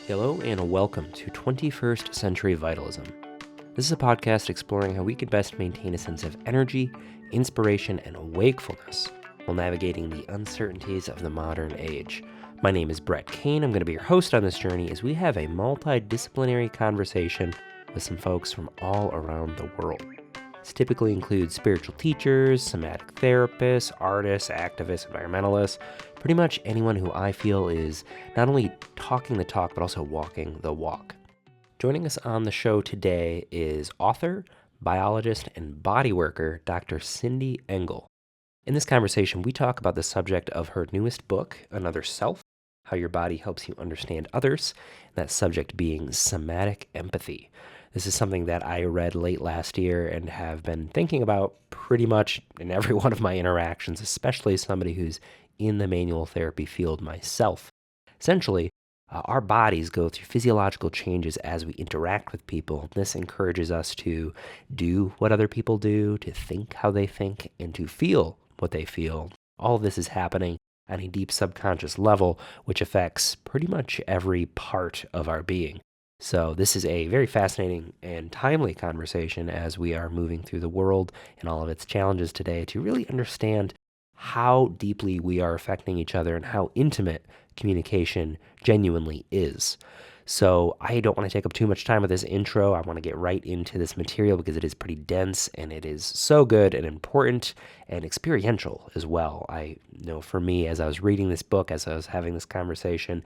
Hello and welcome to 21st Century Vitalism. This is a podcast exploring how we could best maintain a sense of energy, inspiration, and wakefulness while navigating the uncertainties of the modern age. My name is Brett Kane. I'm going to be your host on this journey as we have a multidisciplinary conversation with some folks from all around the world. This typically includes spiritual teachers, somatic therapists, artists, activists, environmentalists, pretty much anyone who I feel is not only talking the talk, but also walking the walk. Joining us on the show today is author, biologist, and bodyworker, Dr. Cindy Engel. In this conversation, we talk about the subject of her newest book, Another Self, how your body helps you understand others, and that subject being somatic empathy. This is something that I read late last year and have been thinking about pretty much in every one of my interactions, especially as somebody who's in the manual therapy field myself. Essentially, our bodies go through physiological changes as we interact with people. This encourages us to do what other people do, to think how they think, and to feel what they feel. All of this is happening on a deep subconscious level, which affects pretty much every part of our being. So this is a very fascinating and timely conversation as we are moving through the world and all of its challenges today to really understand how deeply we are affecting each other and how intimate communication genuinely is. So I don't want to take up too much time with this intro. I want to get right into this material because it is pretty dense and it is so good and important and experiential as well. I know for me, as I was reading this book, as I was having this conversation,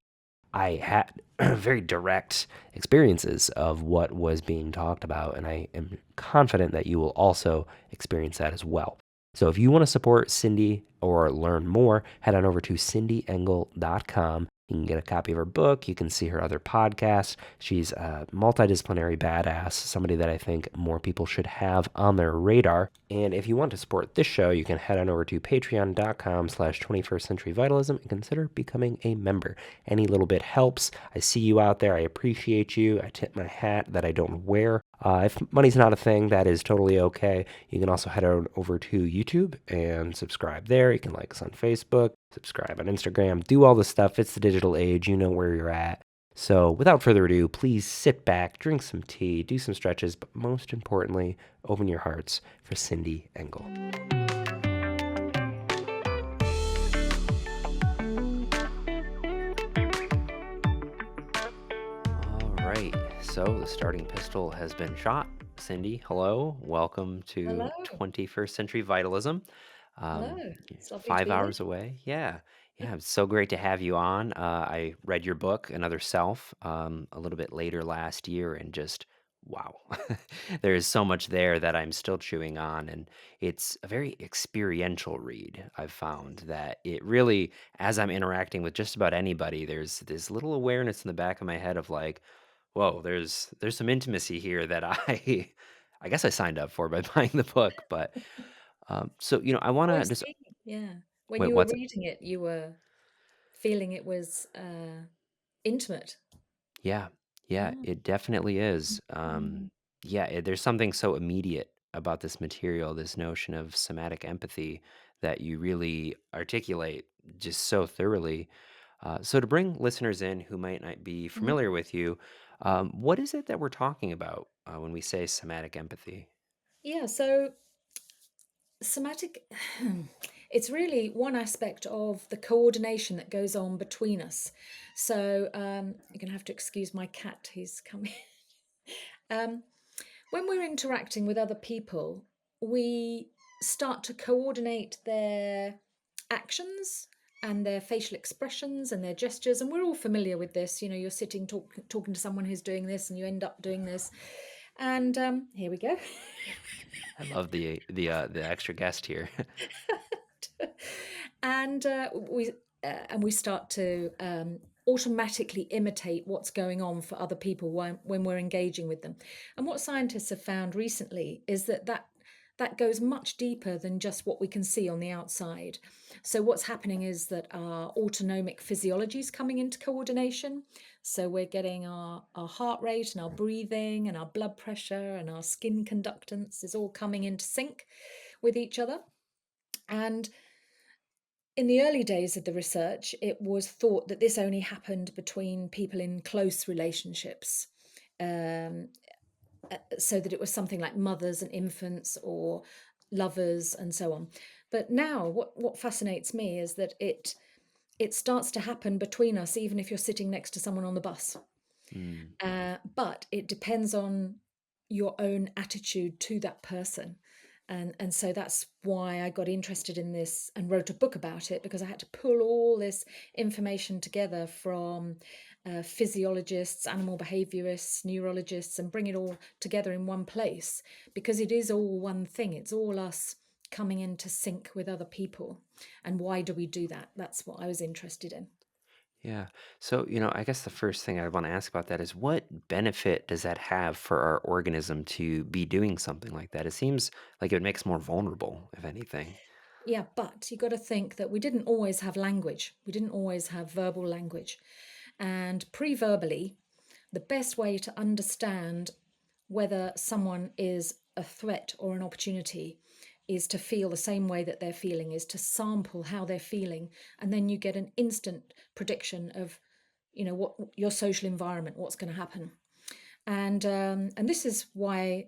I had very direct experiences of what was being talked about, and I am confident that you will also experience that as well. So if you want to support Cindy or learn more, head on over to cindyengel.com. You can get a copy of her book. You can see her other podcasts. She's a multidisciplinary badass, somebody that I think more people should have on their radar. And if you want to support this show, you can head on over to patreon.com/21st Century Vitalism and consider becoming a member. Any little bit helps. I see you out there. I appreciate you. I tip my hat that I don't wear. If money's not a thing, that is totally okay. You can also head on over to YouTube and subscribe there. You can like us on Facebook, subscribe on Instagram, do all the stuff. It's the digital age. You know where you're at. So without further ado, please sit back, drink some tea, do some stretches, but most importantly, open your hearts for Cindy Engel. All right, so the starting pistol has been shot. Cindy, hello. Welcome to Hello. 21st Century Vitalism. Hello. Um, It's lovely to five be here. hours away. Yeah, it's so great to have you on. I read your book, Another Self, a little bit later last year, and just wow, there is so much there that I'm still chewing on, and it's a very experiential read. I've found that it really, as I'm interacting with just about anybody, there's this little awareness in the back of my head of like, whoa, there's some intimacy here that I guess I signed up for by buying the book, but so I want Oh, I to just see. Yeah. When wait. you were What's reading it, you were feeling it was intimate. Yeah, yeah, Ah. it definitely is. Mm. Yeah, there's something so immediate about this material, this notion of somatic empathy that you really articulate just so thoroughly. So, to bring listeners in who might not be Mhm. familiar with you, what is it that we're talking about when we say somatic empathy? Yeah, so somatic, it's really one aspect of the coordination that goes on between us. So you're going to have to excuse my cat, he's coming. um, when we're interacting with other people, we start to coordinate their actions and their facial expressions and their gestures. And we're all familiar with this. You know, you're sitting talking to someone who's doing this and you end up doing this. And here we go. I love the extra guest here. and we start to automatically imitate what's going on for other people when we're engaging with them. And what scientists have found recently is that goes much deeper than just what we can see on the outside. So what's happening is that our autonomic physiology is coming into coordination. So we're getting our heart rate and our breathing and our blood pressure and our skin conductance is all coming into sync with each other. And in the early days of the research, it was thought that this only happened between people in close relationships. Um, so that it was something like mothers and infants or lovers and so on. But now what fascinates me is that it starts to happen between us even if you're sitting next to someone on the bus. Mm. But it depends on your own attitude to that person. And so that's why I got interested in this and wrote a book about it, because I had to pull all this information together from physiologists, animal behaviorists, neurologists, and bring it all together in one place, because it is all one thing. It's all us coming into sync with other people. And why do we do that? That's what I was interested in. Yeah. So, I guess the first thing I want to ask about that is what benefit does that have for our organism to be doing something like that? It seems like it makes more vulnerable, if anything. Yeah, but you got to think that we didn't always have language. We didn't always have verbal language. And pre verbally, the best way to understand whether someone is a threat or an opportunity is to feel the same way that they're feeling, is to sample how they're feeling. And then you get an instant prediction of, what your social environment, what's going to happen. And this is why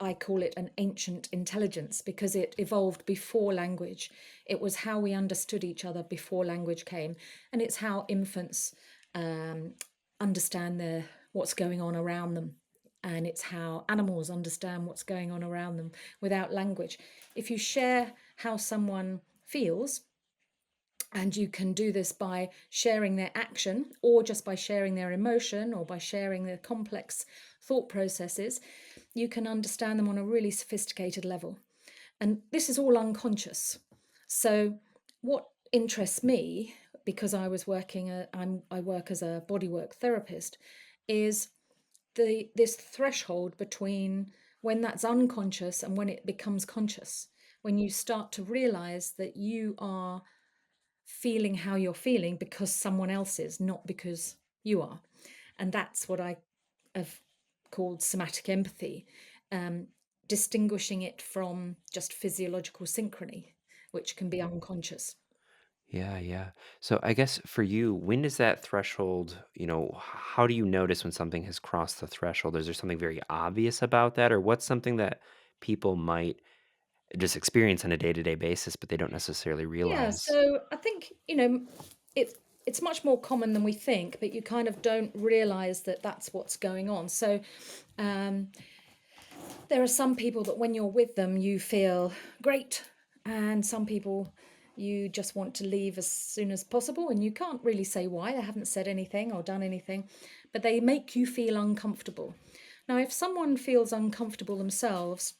I call it an ancient intelligence, because it evolved before language. It was how we understood each other before language came, and it's how infants um, understand what's going on around them, and it's how animals understand what's going on around them without language. If you share how someone feels, and you can do this by sharing their action, or just by sharing their emotion, or by sharing their complex thought processes, you can understand them on a really sophisticated level. And this is all unconscious. So, what interests me, because I work as a bodywork therapist, is this threshold between when that's unconscious and when it becomes conscious. When you start to realize that you are feeling how you're feeling because someone else is, not because you are. And that's what I have called somatic empathy, um, distinguishing it from just physiological synchrony, which can be unconscious. Yeah, yeah. So I guess for you, when does that threshold, how do you notice when something has crossed the threshold? Is there something very obvious about that, or what's something that people might just experience on a day-to-day basis, but they don't necessarily Yeah, realize? so I think, it's it's much more common than we think, but you kind of don't realize that that's what's going on. So um, there are some people that when you're with them, you feel great, and some people you just want to leave as soon as possible, and you can't really say why. They haven't said anything or done anything, but they make you feel uncomfortable. Now, if someone feels uncomfortable themselves,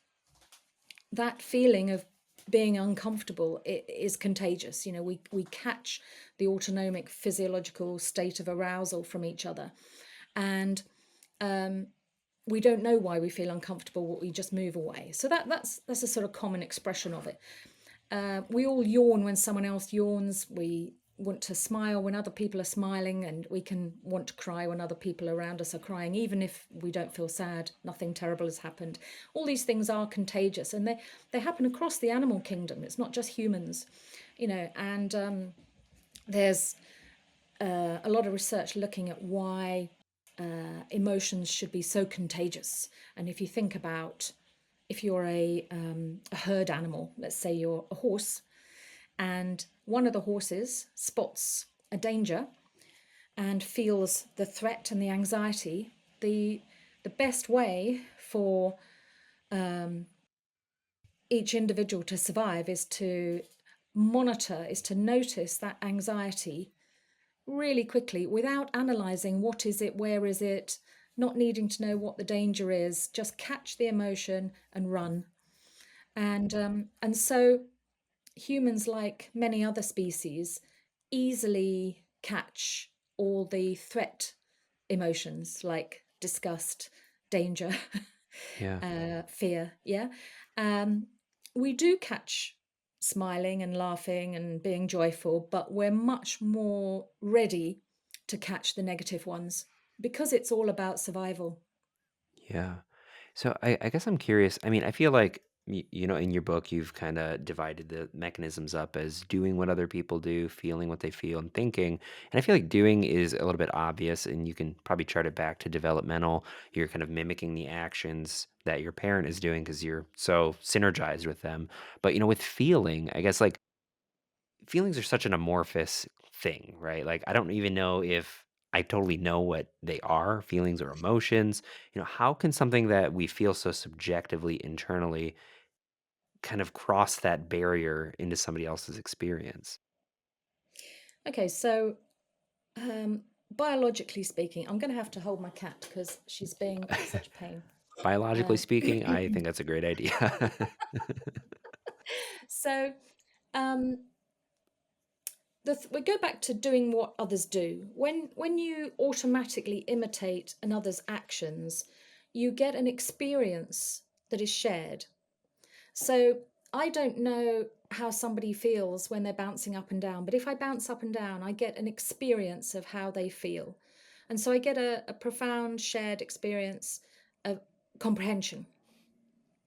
that feeling of being uncomfortable is contagious. We catch the autonomic physiological state of arousal from each other, and we don't know why we feel uncomfortable, but we just move away. So that's a sort of common expression of it. We all yawn when someone else yawns. We want to smile when other people are smiling, and we can want to cry when other people around us are crying, even if we don't feel sad. Nothing terrible has happened. All these things are contagious, and they happen across the animal kingdom. It's not just humans, And there's a lot of research looking at why emotions should be so contagious. And if you think about, if you're a herd animal, let's say you're a horse, and one of the horses spots a danger and feels the threat and the anxiety, the best way for each individual to survive is to monitor, is to notice that anxiety really quickly without analyzing what is it, where is it, not needing to know what the danger is, just catch the emotion and run. And so humans, like many other species, easily catch all the threat emotions like disgust, danger, Yeah. fear. Yeah. Um, we do catch smiling and laughing and being joyful, but we're much more ready to catch the negative ones because it's all about survival. Yeah. So I guess I'm curious. I mean, I feel like In your book, you've kind of divided the mechanisms up as doing what other people do, feeling what they feel, and thinking. And I feel like doing is a little bit obvious, and you can probably chart it back to developmental. You're kind of mimicking the actions that your parent is doing because you're so synergized with them. But, with feeling, I guess like feelings are such an amorphous thing, right? Like, I don't even know if I totally know what they are, feelings or emotions. How can something that we feel so subjectively internally kind of cross that barrier into somebody else's experience? Okay, so biologically speaking, I'm going to have to hold my cat because she's being such a pain. Biologically Um, speaking, I think that's a great idea. so um, we go back to doing what others do. When you automatically imitate another's actions, you get an experience that is shared. So I don't know how somebody feels when they're bouncing up and down, but if I bounce up and down, I get an experience of how they feel. And so I get a profound shared experience of comprehension.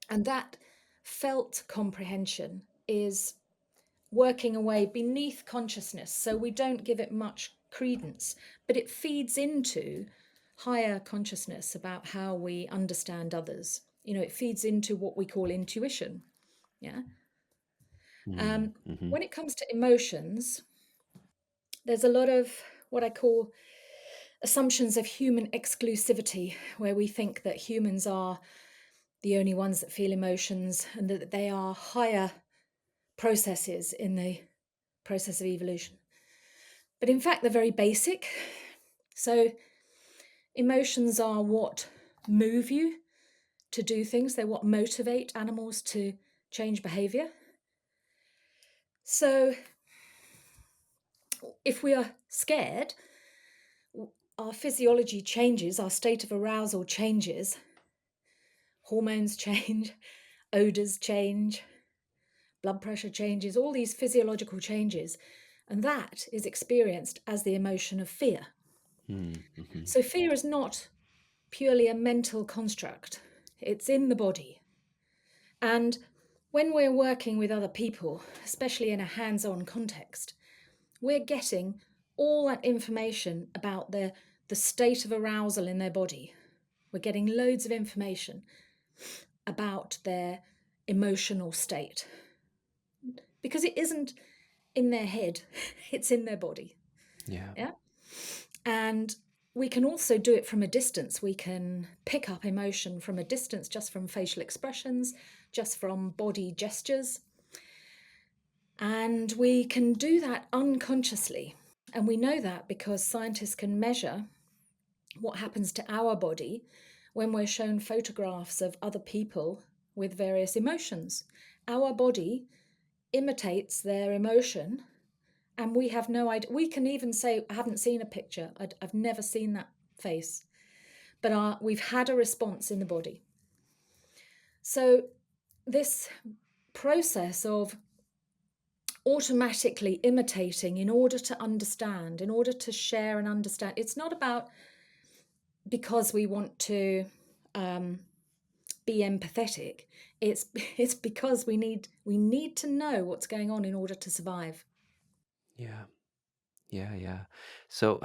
And that felt comprehension is working away beneath consciousness. So we don't give it much credence, but it feeds into higher consciousness about how we understand others. It feeds into what we call intuition. Yeah. Mm, mhm. When it comes to emotions, there's a lot of what I call assumptions of human exclusivity, where we think that humans are the only ones that feel emotions and that they are higher processes in the process of evolution. But in fact, they're very basic. So, emotions are what move you to do things, they're what motivate animals to change behavior. So, if we are scared, our physiology changes, our state of arousal changes, hormones change, odors change, blood pressure changes, all these physiological changes. And that is experienced as the emotion of fear. Mm, mhm. So, fear is not purely a mental construct, it's in the body. And when we're working with other people, especially in a hands on context, we're getting all that information about the state of arousal in their body. We're getting loads of information about their emotional state because it isn't in their head, it's in their body. Yeah. Yeah. And we can also do it from a distance. We can pick up emotion from a distance, just from facial expressions, just from body gestures. And we can do that unconsciously. And we know that because scientists can measure what happens to our body when we're shown photographs of other people with various emotions. Our body imitates their emotion, and we have no idea. We can even say, I haven't seen a picture, I've never seen that face, but we've had a response in the body. So, this process of automatically imitating in order to understand, in order to share and understand, it's not about because we want to be empathetic. It's because we need to know what's going on in order to survive. Yeah. Yeah, yeah. So,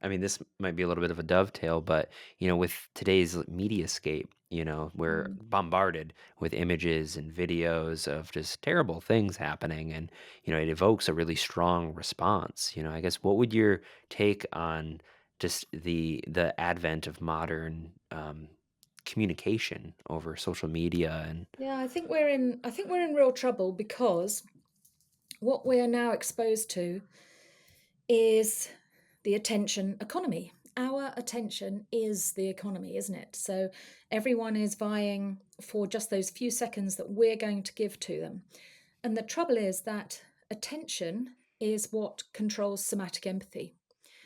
I mean, this might be a little bit of a dovetail, but with today's mediascape, we're Mm. bombarded with images and videos of just terrible things happening, and it evokes a really strong response. I guess what would your take on just the advent of modern communication over social media and Yeah, I think we're in real trouble because what we are now exposed to is the attention economy. Our attention is the economy, isn't it? So everyone is vying for just those few seconds that we're going to give to them. And the trouble is that attention is what controls somatic empathy.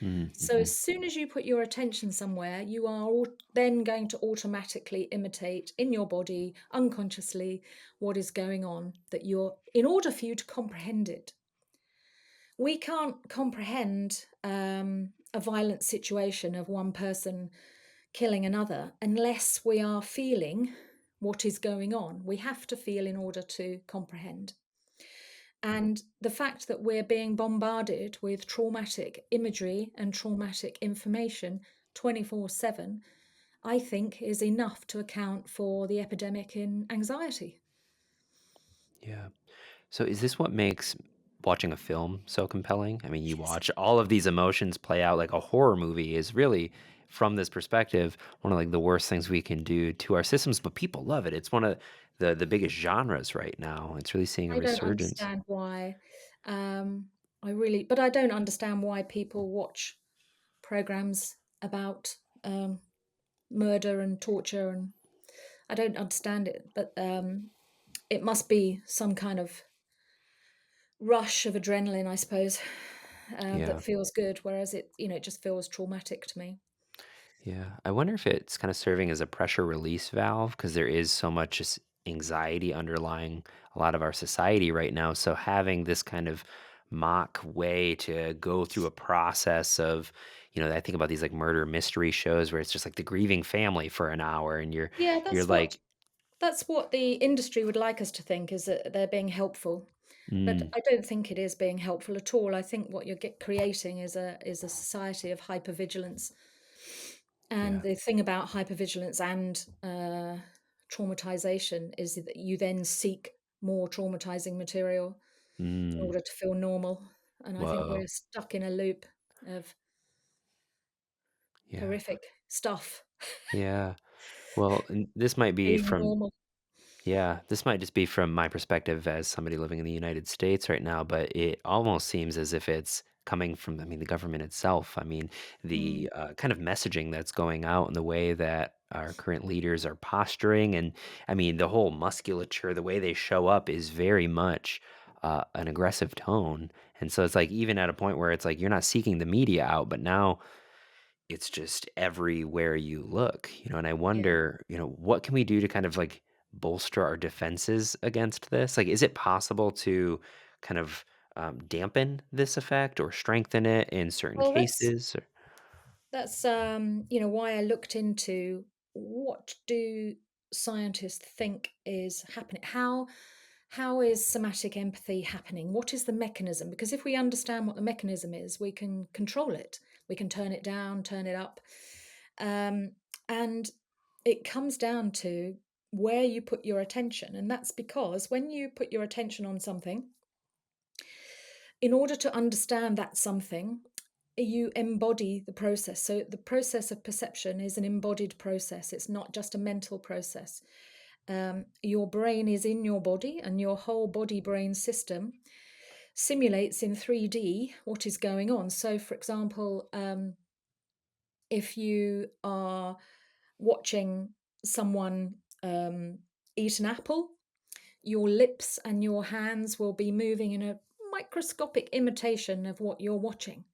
So mm-hmm. as soon as you put your attention somewhere, you are then going to automatically imitate in your body unconsciously what is going on in order for you to comprehend it. We can't comprehend a violent situation of one person killing another unless we are feeling what is going on. We have to feel in order to comprehend. And the fact that we're being bombarded with traumatic imagery and traumatic information 24/7, I think is enough to account for the epidemic in anxiety. Yeah. So is this what makes watching a film so compelling? I mean, you Yes. watch all of these emotions play out like a horror movie is really, from this perspective, one of like the worst things we can do to our systems, but people love it. It's one of the biggest genres right now. It's really seeing a I don't resurgence. understand why. Um, but I don't understand why people watch programs about murder and torture, and I don't understand it. But it must be some kind of rush of adrenaline, I suppose, that Yeah. feels good, whereas it just feels traumatic to me. Yeah. I wonder if it's kind of serving as a pressure release valve because there is so much just anxiety underlying a lot of our society right now. So having this kind of mock way to go through a process of, I think about these like murder mystery shows where it's just like the grieving family for an hour and you're Yeah, you're like, that's what the industry would like us to think, is that they're being helpful. But mm, I don't think it is being helpful at all. I think what you're creating is a society of hypervigilance. And yeah. the thing about hypervigilance and traumatization is that you then seek more traumatizing material in Mm, order to feel normal. And I think whoa. we're stuck in a loop of Yeah. horrific stuff Yeah. Well, and this might be being from normal. Yeah, this might just be from my perspective as somebody living in the United States right now, but it almost seems as if it's coming from, I mean, the government itself. I mean, Mm, the kind of messaging that's going out and the way that our current leaders are posturing. And I mean, the whole musculature, the way they show up is very much an aggressive tone. And so it's like, even at a point where it's like you're not seeking the media out, but now it's just everywhere you look, and I yeah. wonder, what can we do to kind of like bolster our defenses against this? Like, is it possible to kind of dampen this effect or strengthen it in certain Well, cases? Or, that's why I looked into what do scientists think is happening. How is somatic empathy happening? What is the mechanism? Because if we understand what the mechanism is, we can control it. We can turn it down, turn it up. Um, and it comes down to where you put your attention. And that's because when you put your attention on something, in order to understand that something, you embody the process. So the process of perception is an embodied process. It's not just a mental process. Your brain is in your body, and your whole body brain system simulates in 3D what is going on. So, for example, if you are watching someone eat an apple, your lips and your hands will be moving in a microscopic imitation of what you're watching.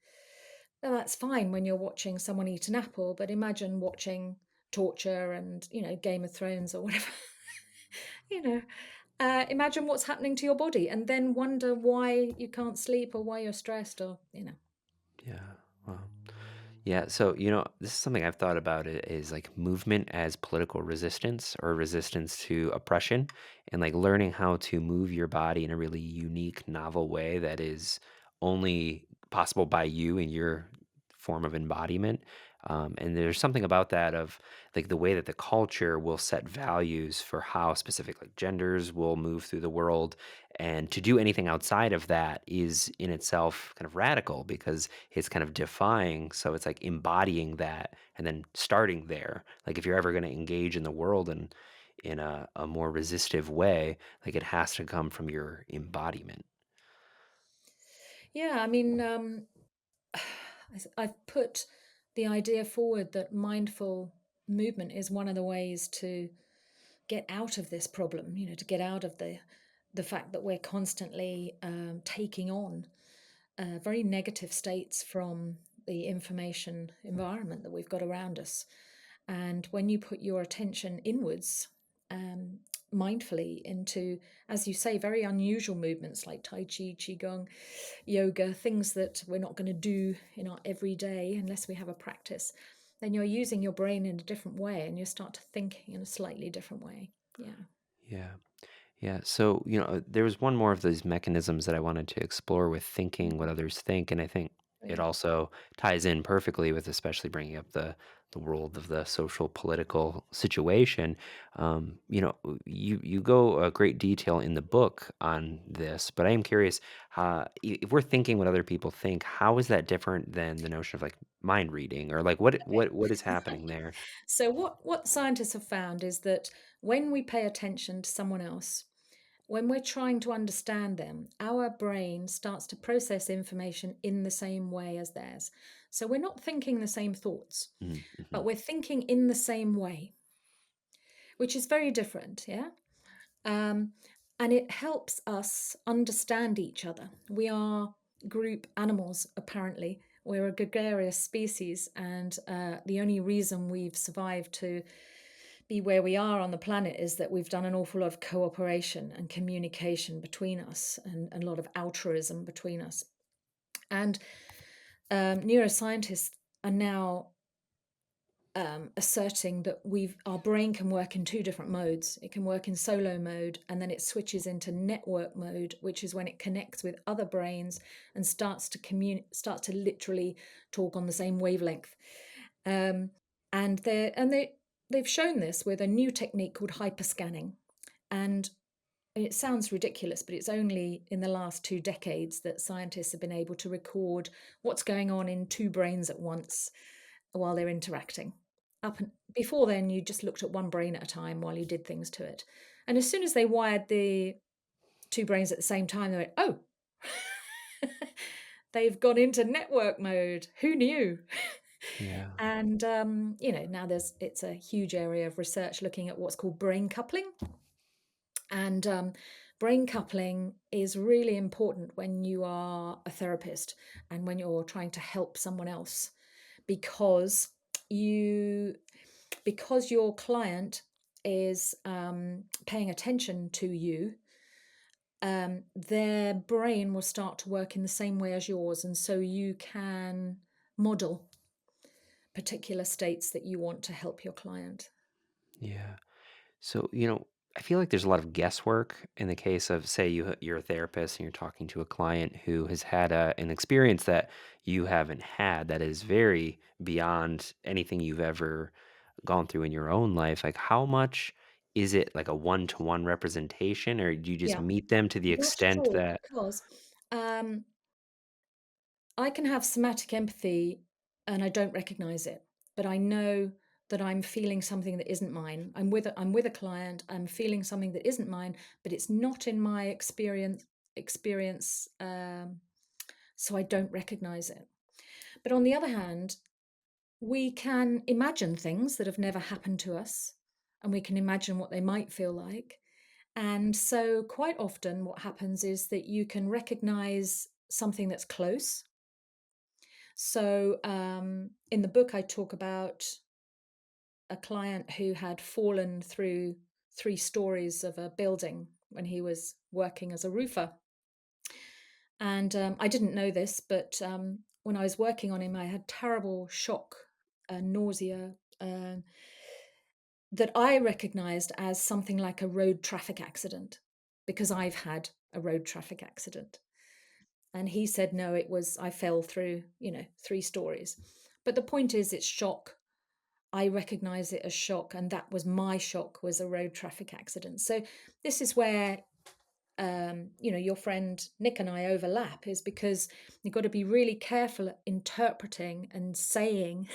Now, that's fine when you're watching someone eat an apple, but imagine watching torture and, Game of Thrones or whatever. you know, imagine what's happening to your body and then wonder why you can't sleep or why you're stressed or. yeah. Wow. Yeah, so this is something I've thought about it is like movement as political resistance or resistance to oppression, and like learning how to move your body in a really unique, novel way that is only possible by you and your form of embodiment. And there's something about that of like the way that the culture will set values for how specific like genders will move through the world, and to do anything outside of that is in itself kind of radical because it's kind of defying. So it's like embodying that and then starting there. Like if you're ever going to engage in the world and in a more resistive way, like it has to come from your embodiment. Yeah, I mean, I've put the idea forward that mindful movement is one of the ways to get out of this problem, to get out of the fact that we're constantly taking on very negative states from the information environment that we've got around us. And when you put your attention inwards, um, mindfully into, as you say, very unusual movements like Tai Chi, Qigong, yoga, things that we're not going to do in our everyday unless we have a practice, then you're using your brain in a different way and you start to think in a slightly different way. Yeah. Yeah. Yeah. So, there was one more of those mechanisms that I wanted to explore with thinking what Mhm. others think. And I think it Yeah. also ties in perfectly with especially bringing up the world of the social political situation. You go a great detail in the book on this, but I am curious, if we're thinking what other people think, how is that different than the notion of like mind reading or like what is happening there? So what scientists have found is that when we pay attention to someone else, when we're trying to understand them, our brain starts to process information in the same way as theirs. So we're not thinking the same thoughts, Mm-hmm. but we're thinking in the same way, which is very different, yeah? Um, and it helps us understand each other. We are group animals, apparently. We're a gregarious species, and the only reason we've survived to be where we are on the planet is that we've done an awful lot of cooperation and communication between us and a lot of altruism between us. And neuroscientists are now asserting that our brain can work in two different modes. It can work in solo mode, and then it switches into network mode, which is when it connects with other brains and starts to literally talk on the same wavelength. Um, they've shown this with a new technique called hyperscanning, and it sounds ridiculous, but it's only in the last 2 decades that scientists have been able to record what's going on in two brains at once while they're interacting. Before then, you just looked at one brain at a time while you did things to it. And as soon as they wired the two brains at the same time, they went, oh, they've gone into network mode. Who knew? Yeah. And now it's a huge area of research looking at what's called brain coupling. And brain coupling is really important when you are a therapist and when you're trying to help someone else, because you because your client is paying attention to you, their brain will start to work in the same way as yours, and so you can model particular states that you want to help your client. Yeah. So, I feel like there's a lot of guesswork in the case of, say, you're a therapist and you're talking to a client who has had an experience that you haven't had that is very beyond anything you've ever gone through in your own life. Like, how much is it like a one-to-one representation, or do you just Yeah, meet them to the not at extent all, that, because um, I can have somatic empathy and I don't recognize it, but I know that I'm feeling something that isn't mine. I'm with a client, I'm feeling something that isn't mine, but it's not in my experience, so I don't recognize it. But on the other hand, we can imagine things that have never happened to us, and we can imagine what they might feel like. And so quite often what happens is that you can recognize something that's close. So in the book, I talk about a client who had fallen through 3 stories of a building when he was working as a roofer. And I didn't know this, but when I was working on him, I had terrible shock, nausea, that I recognized as something like a road traffic accident, because I've had a road traffic accident. And he said, no, I fell through, 3 stories. But the point is, it's shock. I recognize it as shock. And that was my shock, was a road traffic accident. So this is where, your friend Nick and I overlap, is because you've got to be really careful at interpreting and saying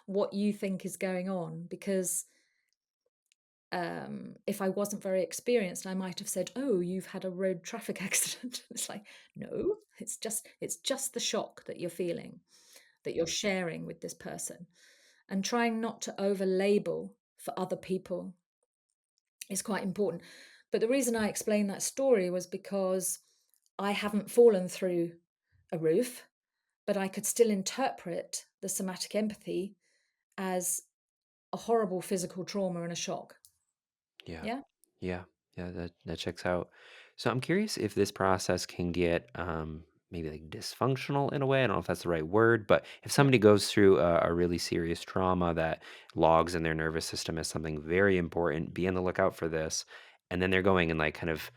what you think is going on. Because if I wasn't very experienced, I might have said, "Oh, you've had a road traffic accident." It's like, no, it's just the shock that you're feeling, that you're sharing with this person, and trying not to over label for other people is quite important. But the reason I explained that story was because I haven't fallen through a roof, but I could still interpret the somatic empathy as a horrible physical trauma and a shock. yeah, Yeah. yeah, yeah, that checks out. So I'm curious if this process can get maybe like dysfunctional in a way. I don't know if that's the right word, but if Yeah. somebody goes through a really serious trauma that logs in their nervous system as something very important, be on the lookout for this. And then they're going and like kind of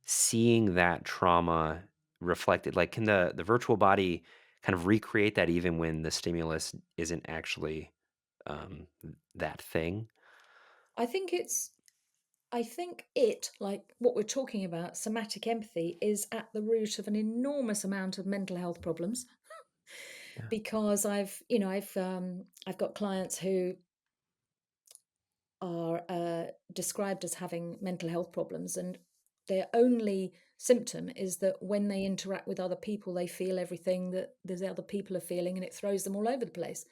seeing that trauma reflected. Like, can the virtual body kind of recreate that even when the stimulus isn't actually that thing? I think it's I think it, like what we're talking about, somatic empathy, is at the root of an enormous amount of mental health problems. Yeah. Because I've got clients who are described as having mental health problems, and their only symptom is that when they interact with other people, they feel everything that the other people are feeling, and it throws them all over the place.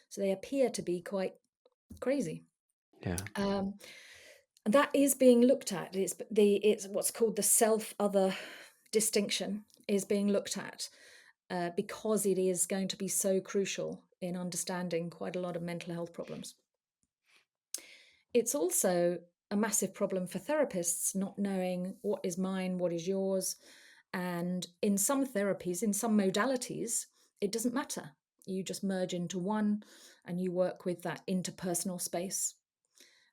So they appear to be quite crazy. Yeah. Um, and that is being looked at. It's what's called the self-other distinction is being looked at because it is going to be so crucial in understanding quite a lot of mental health problems. It's also a massive problem for therapists not knowing what is mine, what is yours. And in some therapies, in some modalities, it doesn't matter. You just merge into one and you work with that interpersonal space,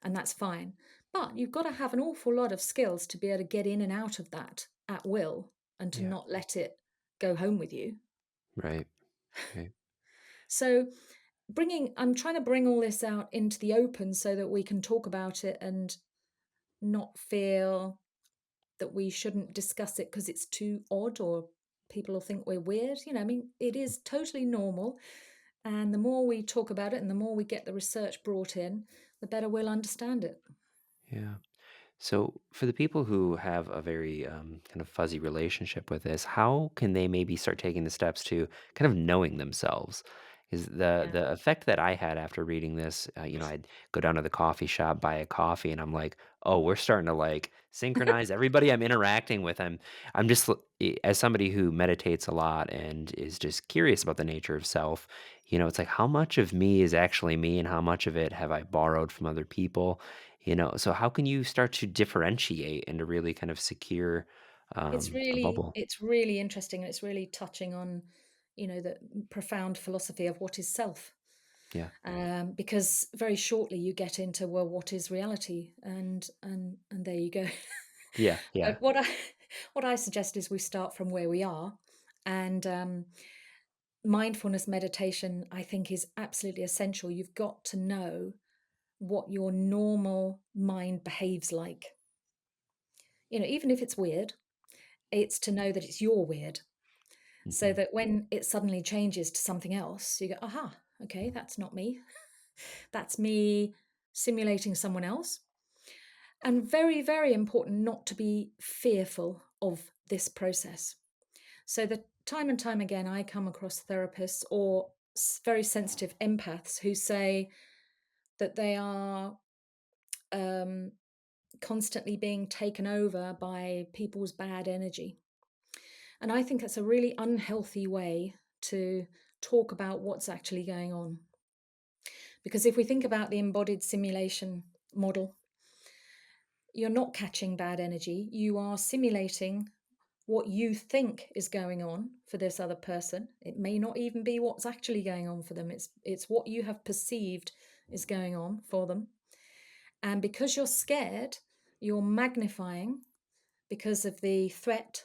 and that's fine. But you've got to have an awful lot of skills to be able to get in and out of that at will and to Yeah. not let it go home with you. Right. Right. So I'm trying to bring all this out into the open so that we can talk about it and not feel that we shouldn't discuss it because it's too odd or people will think we're weird. I mean, it is totally normal. And the more we talk about it and the more we get the research brought in, the better we'll understand it. Yeah. So, for the people who have a very kind of fuzzy relationship with this, how can they maybe start taking the steps to kind of knowing themselves? Is Yeah. the effect that I had after reading this, I'd go down to the coffee shop, buy a coffee, and I'm like, oh, we're starting to like synchronize everybody I'm interacting with. I'm just as somebody who meditates a lot and is just curious about the nature of self. It's like how much of me is actually me, and how much of it have I borrowed from other people? So how can you start to differentiate and to really kind of secure a bubble? It's really interesting, and it's really touching on, the profound philosophy of what is self. Yeah. Because very shortly you get into, well, what is reality, and there you go. Yeah. But Yeah. what I suggest is we start from where we are, and mindfulness meditation, I think, is absolutely essential. You've got to know what your normal mind behaves like. Even if it's weird, it's to know that it's your weird, so Hmm. that when it suddenly changes to something else, you go, aha, okay, that's not me. That's me simulating someone else. And very, very important not to be fearful of this process. So that time and time again, I come across therapists or very sensitive empaths who say that they are um, constantly being taken over by people's bad energy. And I think that's a really unhealthy way to talk about what's actually going on. Because if we think about the embodied simulation model, you're not catching bad energy, you are simulating what you think is going on for this other person. It may not even be what's actually going on for them. It's what you have perceived is going on for them. And because you're scared, you're magnifying because of the threat.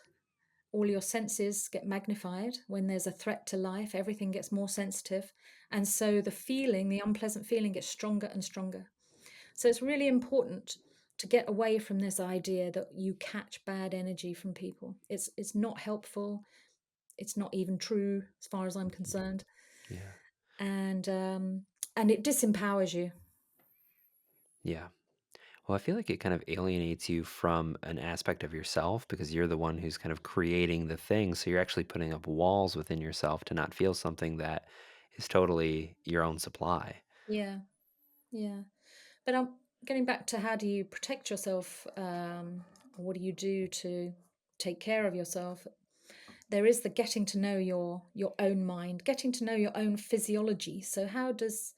All your senses get magnified. When there's a threat to life, everything gets more sensitive. And so the unpleasant feeling gets stronger and stronger. So it's really important to get away from this idea that you catch bad energy from people. It's not helpful. It's not even true as far as I'm concerned, Yeah. and it disempowers you. Yeah. Well, I feel like it kind of alienates you from an aspect of yourself because you're the one who's kind of creating the thing. So you're actually putting up walls within yourself to not feel something that is totally your own supply. Yeah, yeah. But I'm getting back to, how do you protect yourself? What do you do to take care of yourself? There is the getting to know your own mind, getting to know your own physiology. So how does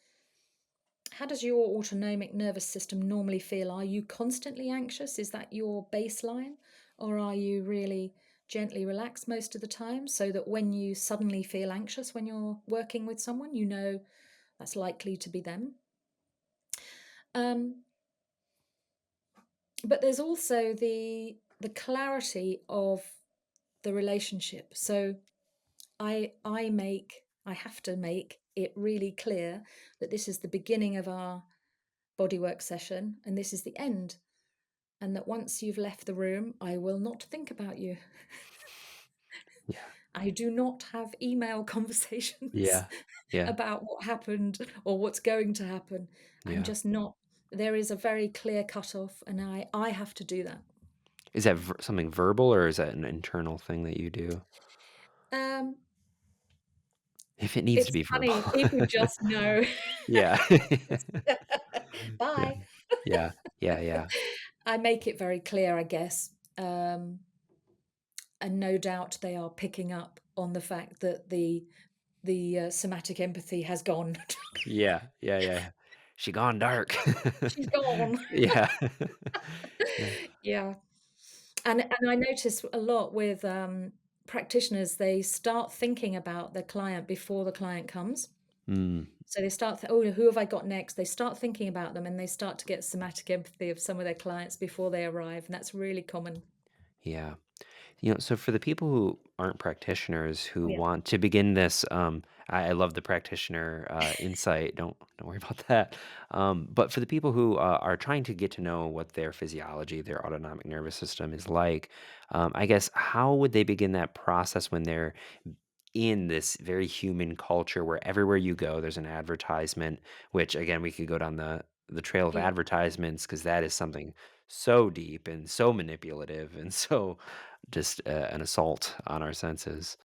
your autonomic nervous system normally feel? Are you constantly anxious? Is that your baseline? Or are you really gently relax most of the time, so that when you suddenly feel anxious when you're working with someone, you know that's likely to be them. Um, but there's also the clarity of the relationship. So I have to make it really clear that this is the beginning of our bodywork session and this is the end. And that once you've left the room, I will not think about you. Yeah. I do not have email conversations Yeah. Yeah. about what happened or what's going to happen. I'm Yeah. just not. There is a very clear cutoff, and I have to do that. Is that something verbal or is that an internal thing that you do? Um, If it needs to it's be verbal. funny. People just know. Yeah. Yeah. Bye. Yeah. Yeah. Yeah. I make it very clear, I guess. And no doubt they are picking up on the fact that the somatic empathy has gone. Yeah. Yeah. Yeah. She gone dark. She's gone. Yeah. Yeah. Yeah. And I notice a lot with practitioners, they start thinking about their client before the client comes. Mm. So they start, oh, who have I got next? They start thinking about them and they start to get somatic empathy of some of their clients before they arrive. And that's really common. Yeah. So for the people who aren't practitioners who Yeah. want to begin this, I love the practitioner insight. Don't worry about that. But for the people who are trying to get to know what their physiology, their autonomic nervous system is like, I guess how would they begin that process when they're in this very human culture where everywhere you go, there's an advertisement, which again, we could go down the trail of Yeah. advertisements because that is something so deep and so manipulative and so just an assault on our senses.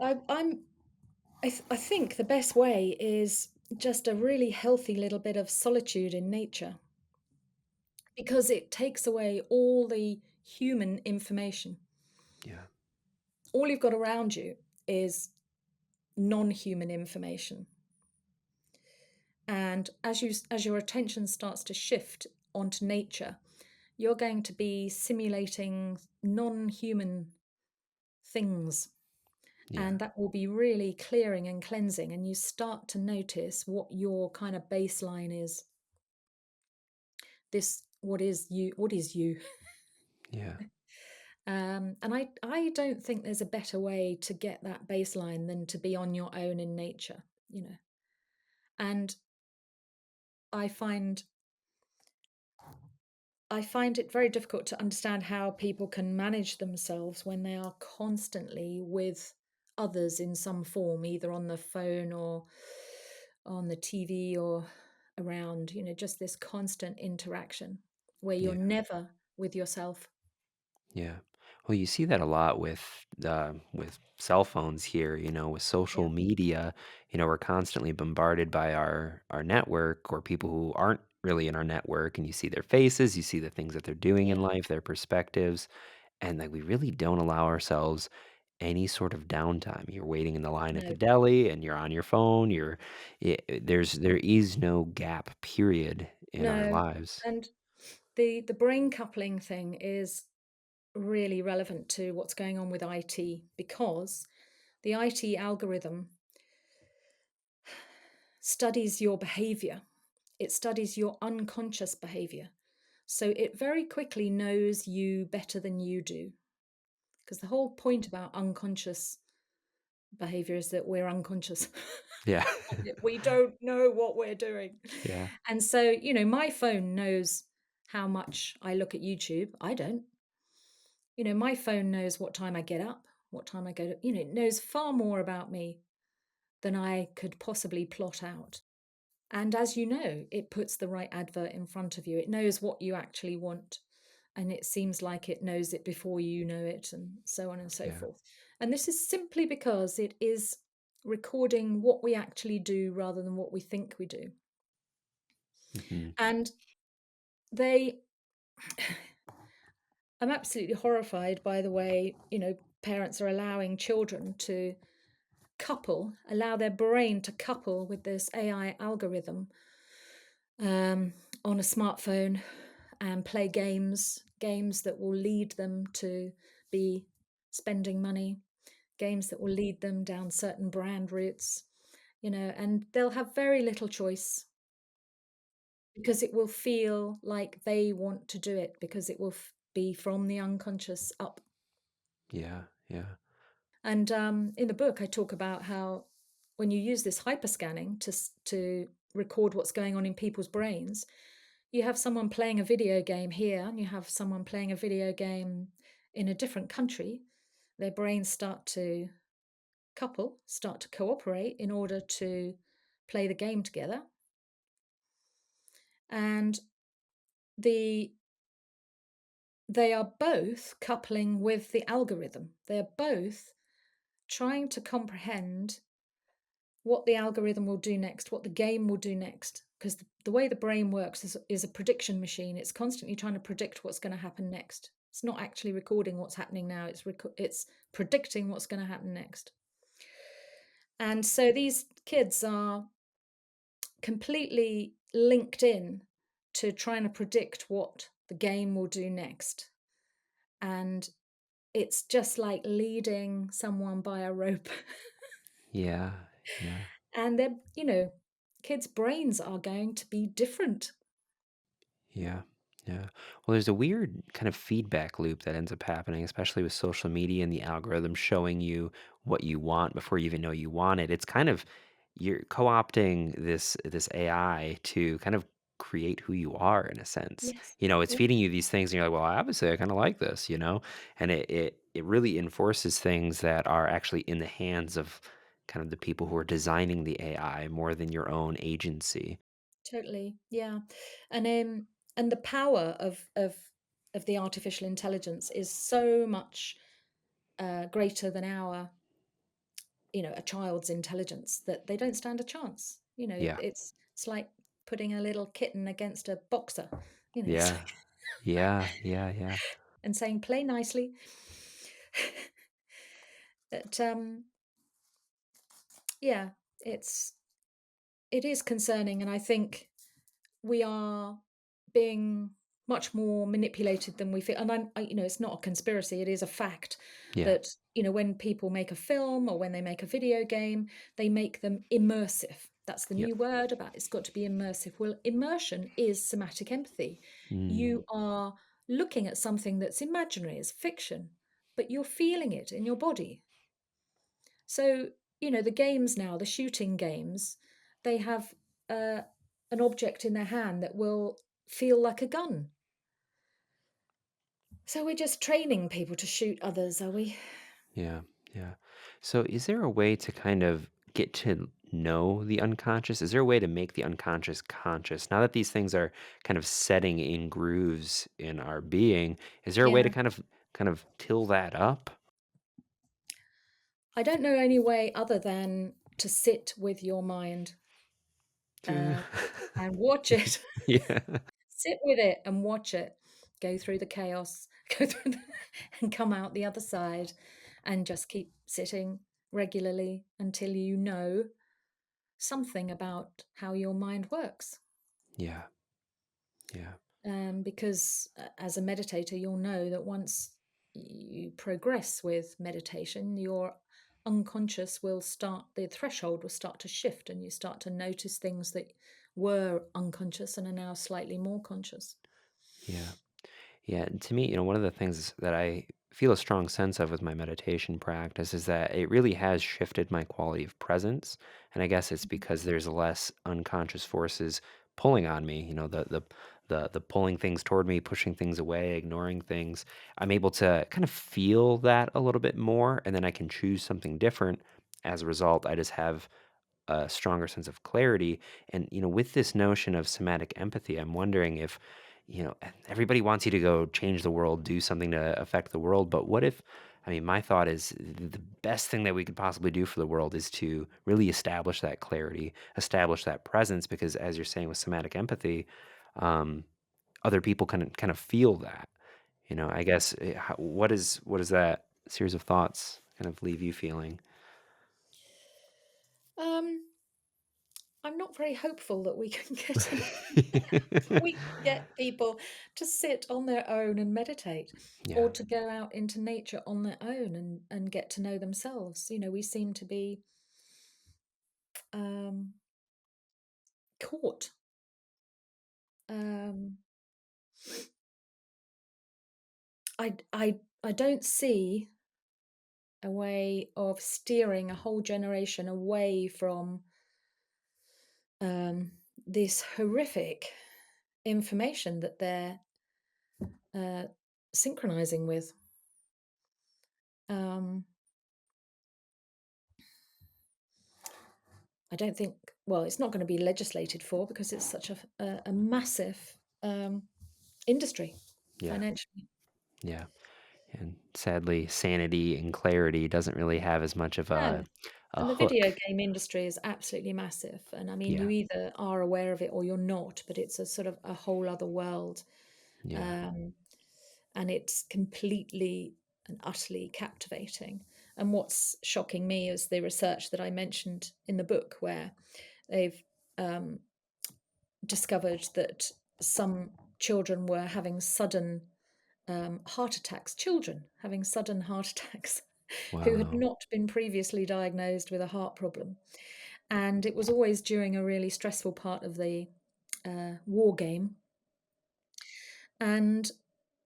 I, I'm, I think the best way is just a really healthy little bit of solitude in nature because it takes away all the human information. Yeah. All you've got around you is non-human information. And as your attention starts to shift onto nature, you're going to be simulating non-human things, Yeah. and that will be really clearing and cleansing, and you start to notice what your kind of baseline is. This what is you. Yeah. And I don't think there's a better way to get that baseline than to be on your own in nature, you know. And I find I find it very difficult to understand how people can manage themselves when they are constantly with others in some form, either on the phone or on the TV or around, just this constant interaction where you're Yeah. never with yourself. Yeah. Well, you see that a lot with cell phones here, with Yeah, social media, we're constantly bombarded by our network or people who aren't really in our network and you see their faces, you see the things that they're doing in yeah, life, their perspectives, and like we really don't allow ourselves any sort of downtime. You're waiting in the line at the no, deli and you're on your phone, there is no gap period in our no. lives. And the brain coupling thing is really relevant to what's going on with IT because the IT algorithm studies your behavior. It studies your unconscious behavior. So it very quickly knows you better than you do. Because the whole point about unconscious behavior is that we're unconscious. Yeah. We don't know what we're doing. Yeah. And so, my phone knows how much I look at YouTube. I don't. My phone knows what time I get up, what time I go to, it knows far more about me than I could possibly plot out. And as you know, it puts the right advert in front of you. It knows what you actually want. And it seems like it knows it before you know it, and so on and so Yeah. forth. And this is simply because it is recording what we actually do rather than what we think we do. Mhm. And they, I'm absolutely horrified by the way, parents are allowing children to allow their brain to couple with this AI algorithm on a smartphone and play games that will lead them to be spending money, games that will lead them down certain brand routes, and they'll have very little choice because it will feel like they want to do it because it will be from the unconscious up. Yeah. Yeah. And in the book, I talk about how when you use this hyperscanning to record what's going on in people's brains, you have someone playing a video game here and you have someone playing a video game in a different country. Their brains start to start to cooperate in order to play the game together. And the they are both coupling with the algorithm. They are both trying to comprehend what the algorithm will do next, what the game will do next. Because the way the brain works is a prediction machine. It's constantly trying to predict what's going to happen next. It's not actually recording what's happening now. It's predicting what's going to happen next. And so these kids are completely linked in to trying to predict what the game will do next. And it's just like leading someone by a rope. Yeah. Yeah. And kids' brains are going to be different. Yeah. Yeah. Well, there's a weird kind of feedback loop that ends up happening, especially with social media and the algorithm showing you what you want before you even know you want it. It's kind of you're co-opting this AI to kind of create who you are in a sense. Yes. It's Yeah, feeding you these things and you're like, well, obviously I kind of like this. And it really enforces things that are actually in the hands of kind of the people who are designing the AI more than your own agency. totally. Yeah. And the power of the artificial intelligence is so much greater than a child's intelligence that they don't stand a chance. Yeah. It's like putting a little kitten against a boxer, it's Yeah. like, Yeah, yeah, yeah, and saying play nicely. But yeah, it's it is concerning, and I think we are being much more manipulated than we feel. And it's not a conspiracy; it is a fact yeah. that when people make a film or when they make a video game, they make them immersive. That's the Yep. new word about it's got to be immersive. Well, immersion is somatic empathy. Mm, You are looking at something that's imaginary, it's fiction, but you're feeling it in your body. So, the games now, the shooting games, they have uh, an object in their hand that will feel like a gun. So we're just training people to shoot others, are we? yeah, yeah. So is there a way to kind of get to know the unconscious? Is there a way to make the unconscious conscious? Now that these things are kind of setting in grooves in our being, is there a way to Yeah. kind of till that up? I don't know any way other than to sit with your mind To- uh, and watch it. yeah. Sit with it and watch it go through the chaos, go through and come out the other side, and just keep sitting regularly until you know something about how your mind works. Yeah. Yeah. Because as a meditator, you'll know that once you progress with meditation, your unconscious will start, the threshold will start to shift, and you start to notice things that were unconscious and are now slightly more conscious. Yeah. Yeah, and to me, one of the things that I feel a strong sense of with my meditation practice is that it really has shifted my quality of presence. And I guess it's because there's less unconscious forces pulling on me, the pulling things toward me, pushing things away, ignoring things. I'm able to kind of feel that a little bit more, and then I can choose something different. As a result, I just have a stronger sense of clarity. And, with this notion of somatic empathy, I'm wondering if, everybody wants you to go change the world, do something to affect the world. But what if, I mean, my thought is the best thing that we could possibly do for the world is to really establish that clarity, establish that presence, because as you're saying with somatic empathy, um, other people can kind of feel that. I guess what is that series of thoughts kind of leave you feeling? Um, I'm not very hopeful that we can get we can get people to sit on their own and meditate, or Yeah. to go out into nature on their own and get to know themselves. We seem to be um, caught. Um, I don't see a way of steering a whole generation away from um, this horrific information that they're uh, synchronizing with. Um, I don't think, well, it's not going to be legislated for because it's such a massive industry Yeah. financially. Yeah. And sadly, sanity and clarity doesn't really have as much of No. a And the video hook. game industry is absolutely massive. And I mean, Yeah. you either are aware of it or you're not, but it's a sort of a whole other world. Yeah. Um, and it's completely and utterly captivating. And what's shocking me is the research that I mentioned in the book, where they've um, discovered that some children were having sudden heart attacks, children having sudden heart attacks who had Wow. not been previously diagnosed with a heart problem. And it was always during a really stressful part of the war game. And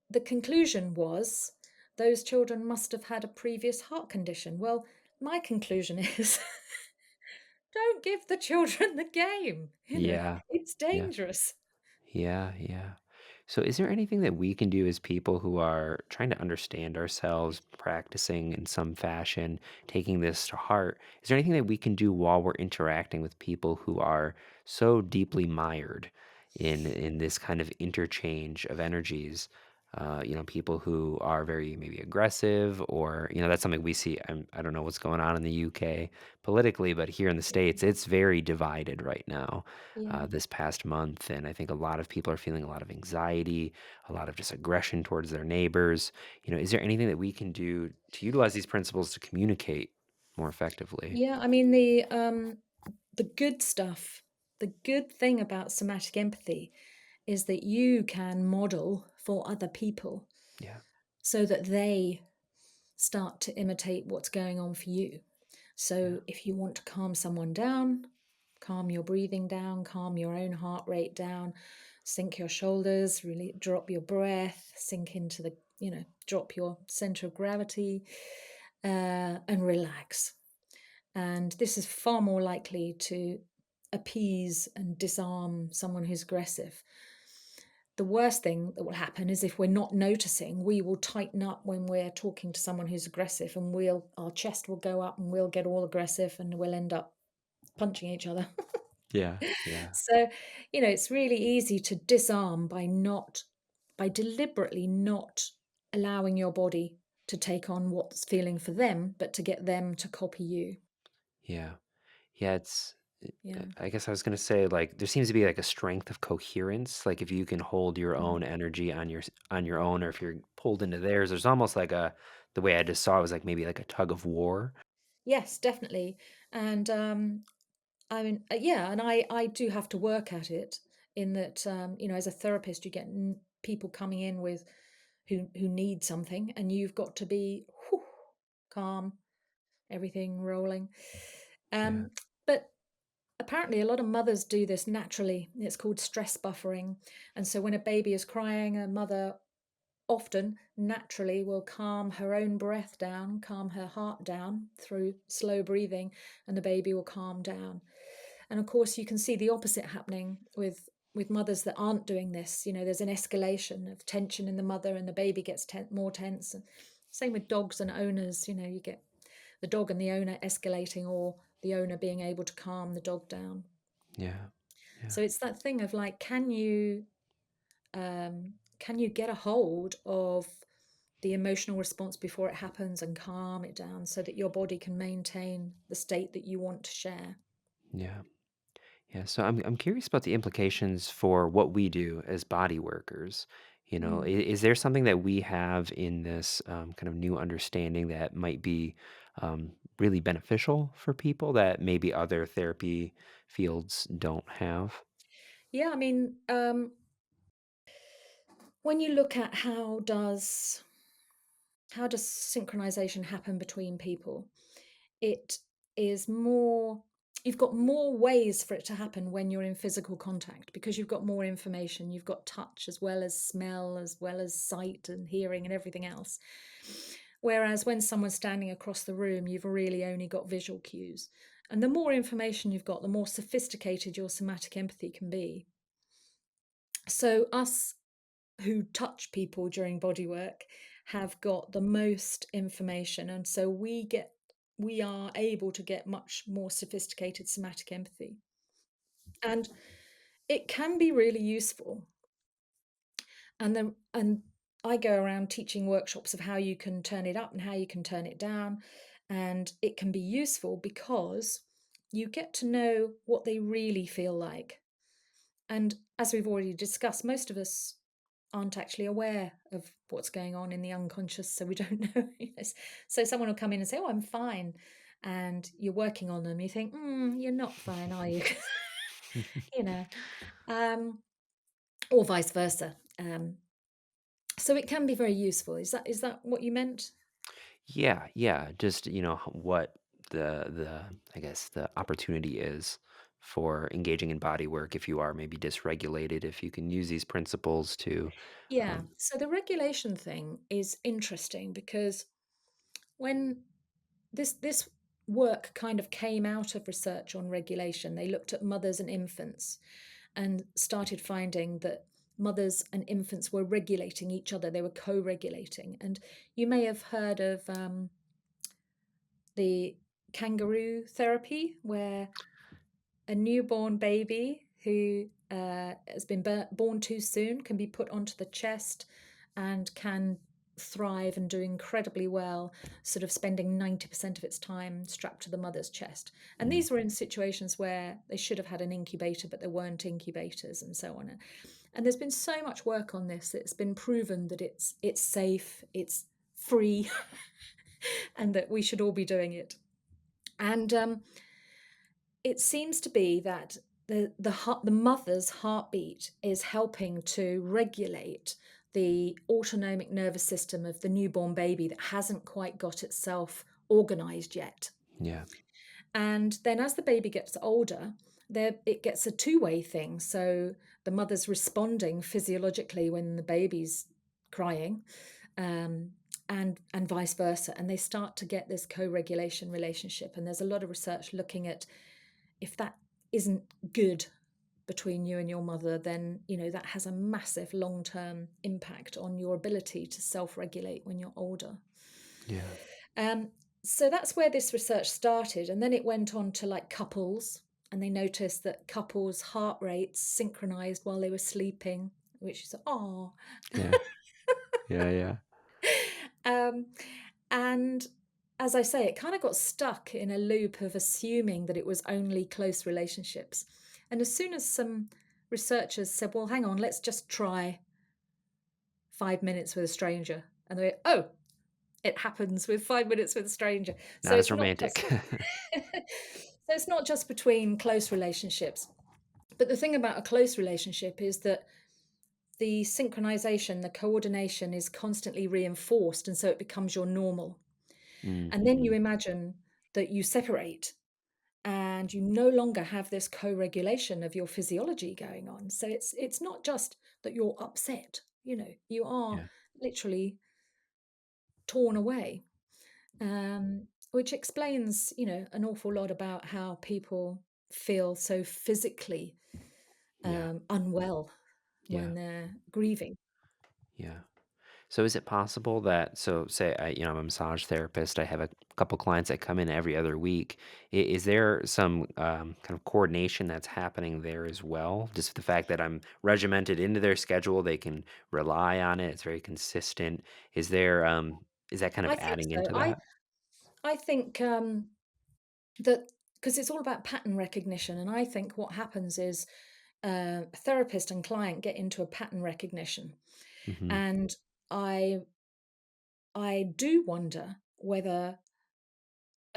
the conclusion was those children must have had a previous heart condition. Well, my conclusion is don't give the children the game. Yeah. It's Yeah. dangerous. Yeah, yeah. So, is there anything that we can do as people who are trying to understand ourselves, practicing in some fashion, taking this to heart? Is there anything that we can do while we're interacting with people who are so deeply mired in this kind of interchange of energies? People who are very maybe aggressive, or that's something we see. I don't know what's going on in the UK politically, but here in the Yeah. States, it's very divided right now Yeah. this past month. And I think a lot of people are feeling a lot of anxiety, a lot of just aggression towards their neighbors. Is there anything that we can do to utilize these principles to communicate more effectively? Yeah, I mean the good stuff, the good thing about somatic empathy is that you can model for other people Yeah. so that they start to imitate what's going on for you. Yeah. So if you want to calm someone down, calm your breathing down, calm your own heart rate down, sink your shoulders, really drop your breath, sink into drop your center of gravity, and relax. And this is far more likely to appease and disarm someone who's aggressive. The worst thing that will happen is if we're not noticing, we will tighten up when we're talking to someone who's aggressive, and our chest will go up and we'll get all aggressive and we'll end up punching each other. Yeah. Yeah. So, it's really easy to disarm by deliberately not allowing your body to take on what's feeling for them, but to get them to copy you. Yeah. Yeah. Yeah. I guess I was gonna say, like, there seems to be like a strength of coherence. Like, if you can hold your Mm. own energy on your own, or if you're pulled into theirs, there's almost like the way I just saw it was like maybe like a tug of war. Yes, definitely. And I mean, yeah, and I do have to work at it in that, as a therapist, you get people coming in with who need something, and you've got to be whew, calm, everything rolling. Yeah. Um, but apparently, a lot of mothers do this naturally. It's called stress buffering, and so when a baby is crying, a mother often naturally will calm her own breath down, calm her heart down through slow breathing, and the baby will calm down. And of course, you can see the opposite happening with mothers that aren't doing this. There's an escalation of tension in the mother, and the baby gets more tense. And same with dogs and owners. You get the dog and the owner escalating, or the owner being able to calm the dog down. Yeah. Yeah. So it's that thing of like, can you get a hold of the emotional response before it happens and calm it down so that your body can maintain the state that you want to share? Yeah. Yeah, so I'm curious about the implications for what we do as body workers. Mm. Is there something that we have in this kind of new understanding that might be really beneficial for people that maybe other therapy fields don't have? Yeah, I mean, when you look at how does synchronization happen between people, it is more you've got more ways for it to happen when you're in physical contact because you've got more information, you've got touch as well as smell, as well as sight and hearing and everything else. Whereas when someone's standing across the room, you've really only got visual cues. And the more information you've got, the more sophisticated your somatic empathy can be. So us who touch people during body work have got the most information, and so we are able to get much more sophisticated somatic empathy, and it can be really useful. And I go around teaching workshops of how you can turn it up and how you can turn it down, and it can be useful because you get to know what they really feel like. And as we've already discussed, most of us aren't actually aware of what's going on in the unconscious, so we don't know. So someone will come in and say, "Oh, I'm fine," and you're working on them. You think, "You're not fine, are you?" you know, um, or vice versa. So it can be very useful. Is that what you meant? Yeah, yeah. Just, what the I guess the opportunity is for engaging in body work if you are maybe dysregulated, if you can use these principles to Yeah. um So the regulation thing is interesting because when this work kind of came out of research on regulation, they looked at mothers and infants and started finding that mothers and infants were regulating each other. They were co-regulating. And you may have heard of the kangaroo therapy, where a newborn baby who has been born too soon can be put onto the chest and can thrive and do incredibly well, sort of spending 90% of its time strapped to the mother's chest. And mm, these were in situations where they should have had an incubator, but there weren't incubators and so on. And there's been so much work on this. It's been proven that it's safe, it's free, and that we should all be doing it. And it seems to be that the mother's heartbeat is helping to regulate the autonomic nervous system of the newborn baby that hasn't quite got itself organized yet. yeah. And then as the baby gets older, it gets a two-way thing. So the mother's responding physiologically when the baby's crying, um, and vice versa. And they start to get this co-regulation relationship. And there's a lot of research looking at if that isn't good between you and your mother, then that has a massive long-term impact on your ability to self-regulate when you're older. Yeah. um, so that's where this research started, and then it went on to like couples, and they noticed that couples heart rates synchronized while they were sleeping, which is oh. Yeah. Yeah, yeah. um, and as I say, it kind of got stuck in a loop of assuming that it was only close relationships. And as soon as some researchers said, well, hang on, let's just try 5 minutes with a stranger. And they went, oh, it happens with 5 minutes with a stranger. So Not as it's not just romantic. so it's not just between close relationships. But the thing about a close relationship is that the synchronization, the coordination is constantly reinforced. And so it becomes your normal. And then you Mm. imagine that you separate and you no longer have this co-regulation of your physiology going on. So it's not just that you're upset, you are Yeah. literally torn away, which explains, an awful lot about how people feel so physically Yeah. unwell Yeah. when they're grieving. Yeah. So is it possible that say I'm a massage therapist, I have a couple clients that come in every other week. Is there some kind of coordination that's happening there as well? Just the fact that I'm regimented into their schedule, they can rely on it. It's very consistent. Is that kind of I think adding so. into I that? I think that because it's all about pattern recognition, and I think what happens is therapist and client get into a pattern recognition, Hmm. and I I do wonder whether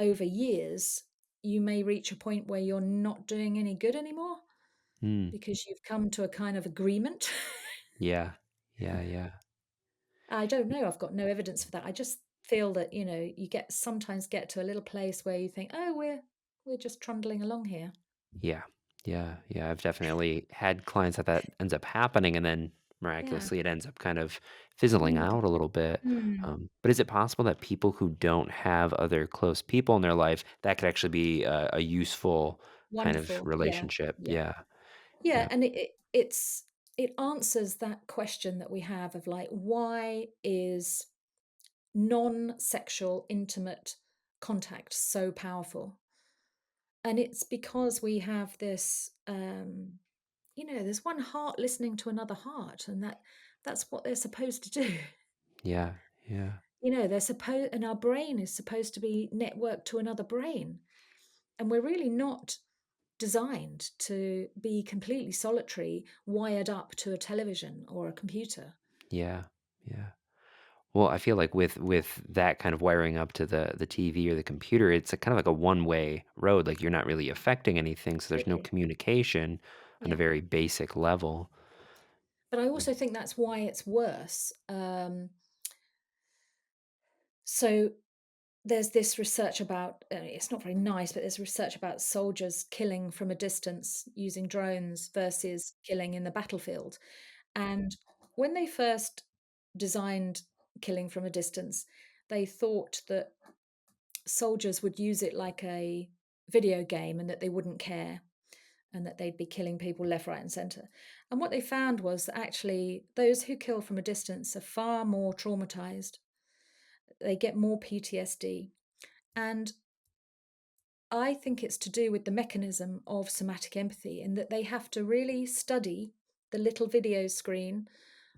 over years, you may reach a point where you're not doing any good anymore Mm. because you've come to a kind of agreement. Yeah. Yeah, yeah. I don't know. I've got no evidence for that. I just feel that, you sometimes get to a little place where you think, oh, we're just trundling along here. Yeah. Yeah, yeah, I've definitely had clients that ends up happening, and then Yeah. miraculously it ends up kind of fizzling Mm, out a little bit. mm. But is it possible that people who don't have other close people in their life, that could actually be a useful kind of Wonderful. Yeah. relationship? Yeah. Yeah, Yeah. yeah, And it answers that question that we have of like, why is non-sexual intimate contact so powerful? And it's because we have this there's one heart listening to another heart, and that's what they're supposed to do. yeah, yeah, They're supposed, and our brain is supposed to be networked to another brain. And we're really not designed to be completely solitary, wired up to a television or a computer. yeah, yeah. Well, I feel like with that kind of wiring up to the TV or the computer, it's a kind of like a one-way road. Like you're not really affecting anything, so there's no Absolutely. communication on a Yeah. very basic level. But I Mm. also think that's why it's worse. So there's this research about, it's not very nice, but there's research about soldiers killing from a distance using drones versus killing in the battlefield. And when they first designed killing from a distance, they thought that soldiers would use it like a video game and that they wouldn't care and that they'd be killing people left, right, and center. And what they found was that actually those who kill from a distance are far more traumatized. They get more PTSD. And I think it's to do with the mechanism of somatic empathy, in that they have to really study the little video screen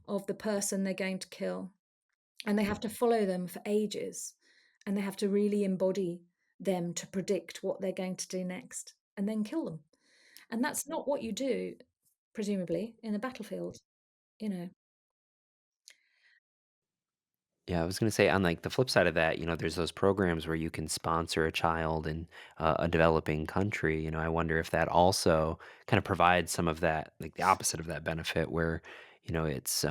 of the person they're going to kill. And they have to follow them for ages. And they have to really embody them to predict what they're going to do next and then kill them. And that's not what you do, presumably, in a battlefield, you know. Yeah, I was gonna say on like the flip side of that, there's those programs where you can sponsor a child in a developing country. I wonder if that also kind of provides some of that, like the opposite of that benefit, where it's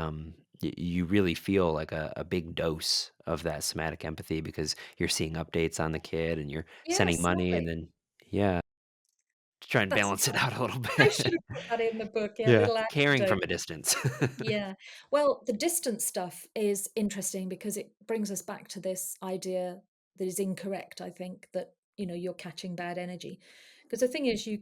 you really feel like a big dose of that somatic empathy because you're seeing updates on the kid and you're sending Yes, money, and lovely. then yeah, to try and That's balance it nice. out a little I bit. should have put that in the book. Yeah, a Yeah, little caring from anecdote. a distance. Yeah. Well, the distance stuff is interesting because it brings us back to this idea that is incorrect, I think, that, you're catching bad energy. Because the thing is, we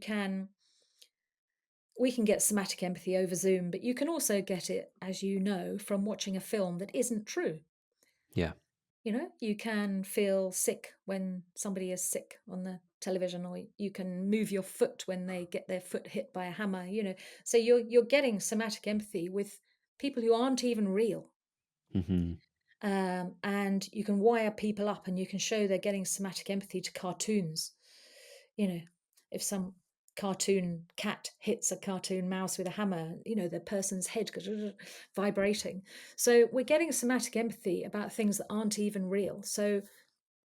can get somatic empathy over Zoom, but you can also get it, as you know, from watching a film that isn't true. Yeah. You can feel sick when somebody is sick on the television, or you can move your foot when they get their foot hit by a hammer. So you're getting somatic empathy with people who aren't even real. Hmm. And you can wire people up and you can show they're getting somatic empathy to cartoons. You know, if some cartoon cat hits a cartoon mouse with a hammer, the person's head goes vibrating. So we're getting somatic empathy about things that aren't even real. So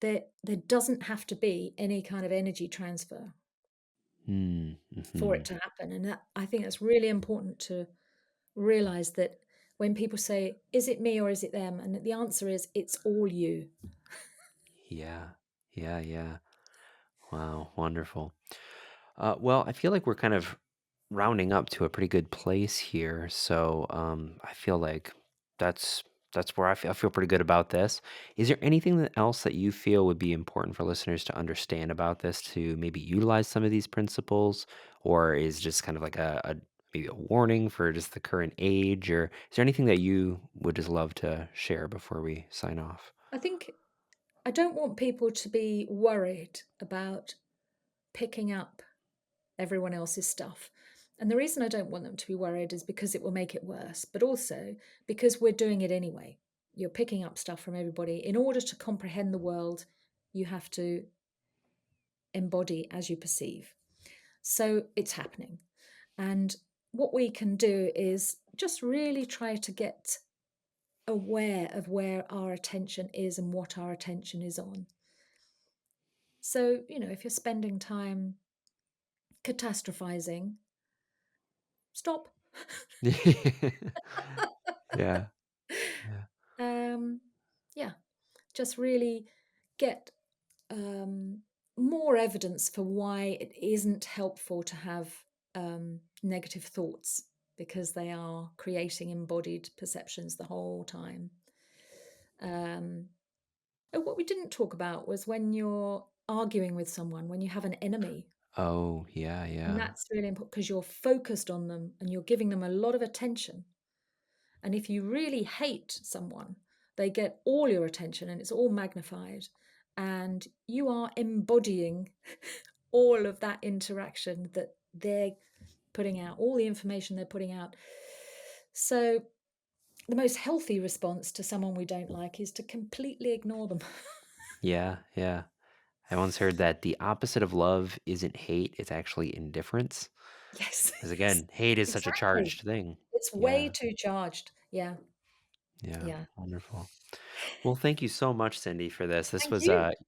there doesn't have to be any kind of energy transfer for it Mm-hmm. to happen. And I think that's really important to realize, that when people say, is it me or is it them? And the answer is, it's all you. Yeah. Yeah. Yeah. Wow, wonderful. Well, I feel like we're kind of rounding up to a pretty good place here. So I feel like that's that's where I feel pretty good about this. Is there anything else that you feel would be important for listeners to understand about this to maybe utilize some of these principles, or is just kind of like a maybe a warning for just the current age, or is there anything that you would just love to share before we sign off? I think I don't want people to be worried about picking up everyone else's stuff. And the reason I don't want them to be worried is because it will make it worse, but also because we're doing it anyway. You're picking up stuff from everybody. In order to comprehend the world, you have to embody as you perceive. So it's happening. And what we can do is just really try to get aware of where our attention is and what our attention is on. So, if you're spending time catastrophizing, stop. Yeah. Yeah. um, yeah, just really get um, more evidence for why it isn't helpful to have negative thoughts, because they are creating embodied perceptions the whole time. What we didn't talk about was when you're arguing with someone, when you have an enemy. Oh, yeah, And yeah. that's really important because you're focused on them and you're giving them a lot of attention. And if you really hate someone, they get all your attention and it's all magnified. And you are embodying all of that interaction that they're putting out, all the information they're putting out. So the most healthy response to someone we don't like is to completely ignore them. Yeah, yeah. I once heard that the opposite of love isn't hate, it's actually indifference. Yes, Because yes, again, hate is such a exactly. charged thing. It's way Yeah, too charged. Yeah, yeah, yeah. wonderful. Well, thank you so much, Cindy, for this. This Thank was,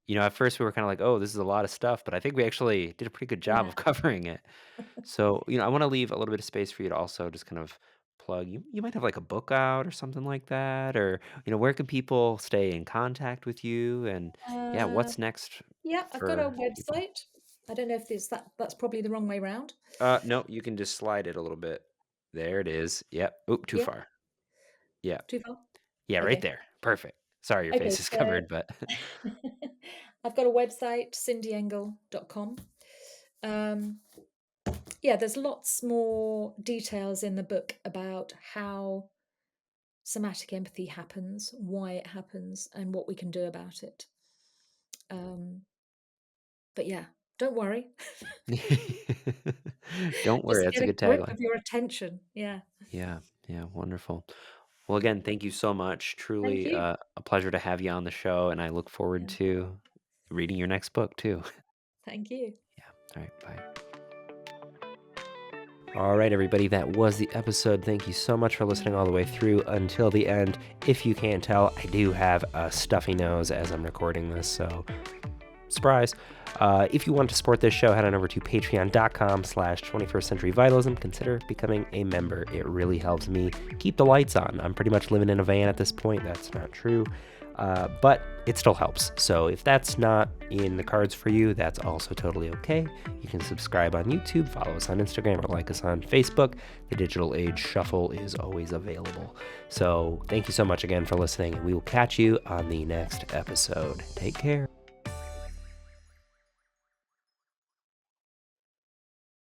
you. at first we were kind of like, oh, this is a lot of stuff, but I think we actually did a pretty good job Yeah. of covering it. So, I want to leave a little bit of space for you to also just kind of plug. You might have like a book out or something like that, or where can people stay in contact with you? And yeah, Uh, what's next yeah, I've got a for people? website. I don't know if that's probably the wrong way round. No, you can just slide it a little bit. There it is. Yep. Oop, too Yeah, far. Yeah. too far. Yeah, right Okay. there. Perfect. Sorry, your Okay, face is so covered, but I've got a website, cindyengel.com. Um, yeah, there's lots more details in the book about how somatic empathy happens, why it happens, and what we can do about it. Um, but yeah, don't worry. don't Just worry. That's get a a good grip tagline. of your attention. Yeah. Yeah. Yeah. Wonderful. Well, again, thank you so much. Thank Truly you. a pleasure to have you on the show, and I look forward Yeah. to reading your next book too. Thank you. Yeah. All right. Bye. All right, everybody, that was the episode. Thank you so much for listening all the way through until the end. If you can't tell, I do have a stuffy nose as I'm recording this, so surprise. If you want to support this show, head on over to patreon.com/21st Century Vitalism. Consider becoming a member. It really helps me keep the lights on. I'm pretty much living in a van at this point. That's not true. But it still helps. So if that's not in the cards for you, that's also totally okay. You can subscribe on YouTube, follow us on Instagram, or like us on Facebook. The Digital Age Shuffle is always available. So thank you so much again for listening, and we will catch you on the next episode. Take care.